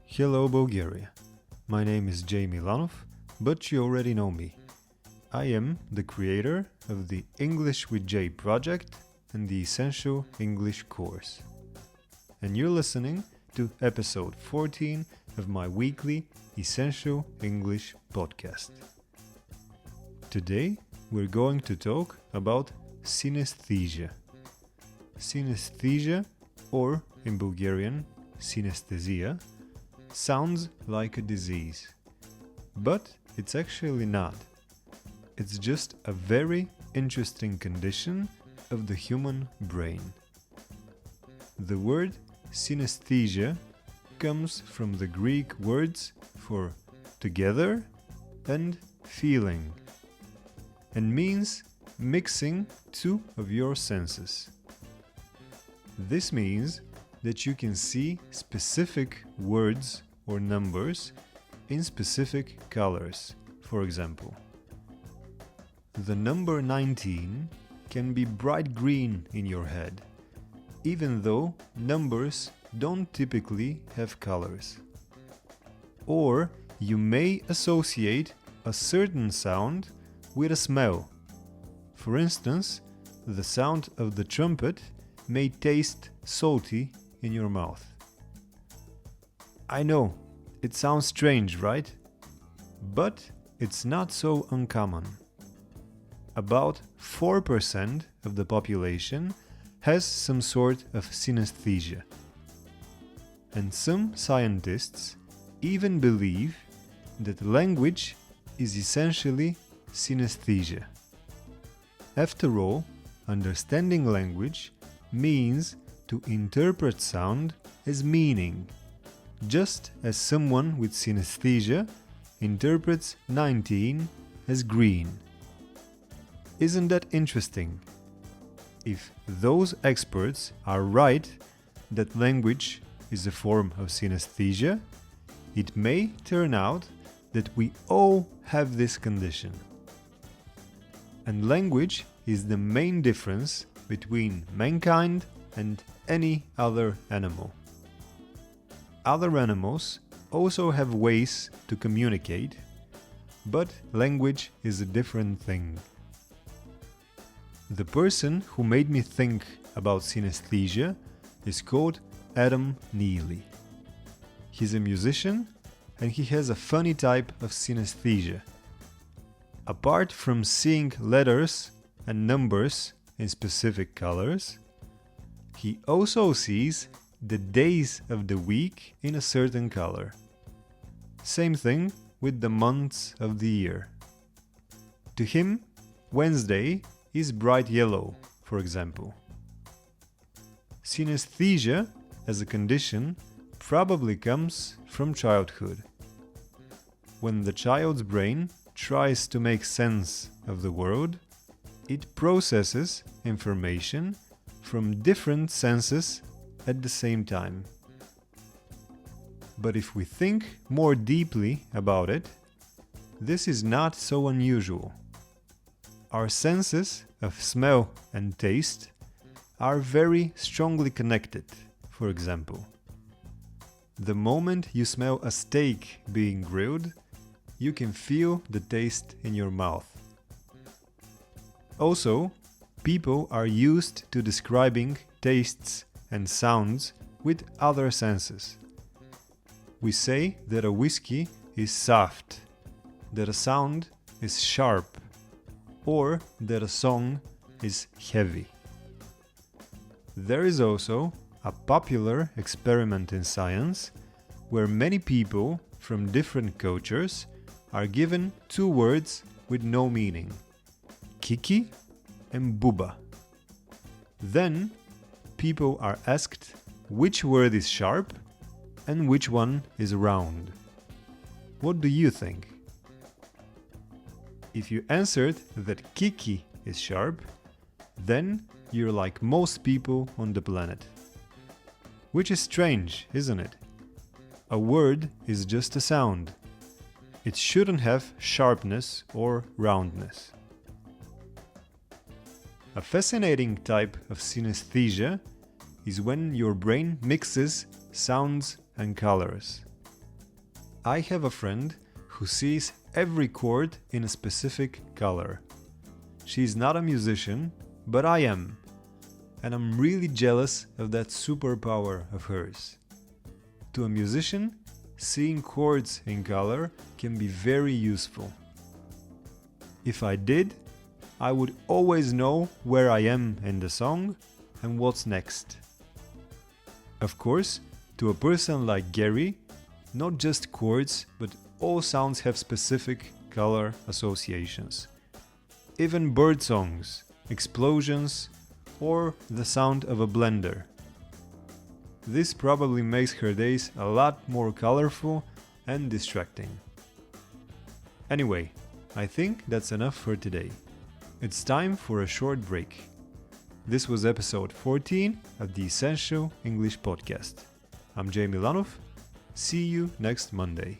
Hello, Bulgaria. My name is Jay Milanov, but you already know me. I am the creator of the English with Jay project and the Essential English course. And you're listening to episode 14 of my weekly Essential English podcast. Today, we're going to talk about synesthesia. Synesthesia, or in Bulgarian, synestheziya, sounds like a disease, but it's actually not. It's just a very interesting condition of the human brain. The word synesthesia comes from the Greek words for together and feeling, and means mixing two of your senses. This means that you can see specific words or numbers in specific colors. For example, the number 19 can be bright green in your head, even though numbers don't typically have colors. Or you may associate a certain sound with a smell. For instance, the sound of the trumpet may taste salty in your mouth. I know, it sounds strange, right? But it's not so uncommon. About 4% of the population has some sort of synesthesia. And some scientists even believe that language is essentially synesthesia. After all, understanding language means to interpret sound as meaning, just as someone with synesthesia interprets 19 as green. Isn't that interesting? If those experts are right that language is a form of synesthesia, it may turn out that we all have this condition. And language is the main difference between mankind and any other animal. Other animals also have ways to communicate, but language is a different thing. The person who made me think about synesthesia is called Adam Neely. He's a musician and he has a funny type of synesthesia. Apart from seeing letters and numbers in specific colors, he also sees the days of the week in a certain color. Same thing with the months of the year. To him, Wednesday is bright yellow, for example. Synesthesia as a condition probably comes from childhood. When the child's brain tries to make sense of the world, it processes information from different senses at the same time. But if we think more deeply about it, this is not so unusual. Our senses of smell and taste are very strongly connected. For example, the moment you smell a steak being grilled, you can feel the taste in your mouth. Also, people are used to describing tastes and sounds with other senses. We say that a whiskey is soft, that a sound is sharp, or that a song is heavy. There is also a popular experiment in science where many people from different cultures are given two words with no meaning: kiki and buba. Then people are asked which word is sharp and which one is round. What do you think? If you answered that kiki is sharp, then you're like most people on the planet. Which is strange, isn't it? A word is just a sound. It shouldn't have sharpness or roundness. A fascinating type of synesthesia is when your brain mixes sounds and colors. I have a friend who sees every chord in a specific color. She's not a musician, but I am. And I'm really jealous of that superpower of hers. To a musician, seeing chords in color can be very useful. If I did, I would always know where I am in the song and what's next. Of course, to a person like Gary, not just chords, but all sounds have specific color associations. Even bird songs, explosions, or the sound of a blender. This probably makes her days a lot more colorful and distracting. Anyway, I think that's enough for today. It's time for a short break. This was episode 14 of the Essential English Podcast. I'm Jay Milanov. See you next Monday.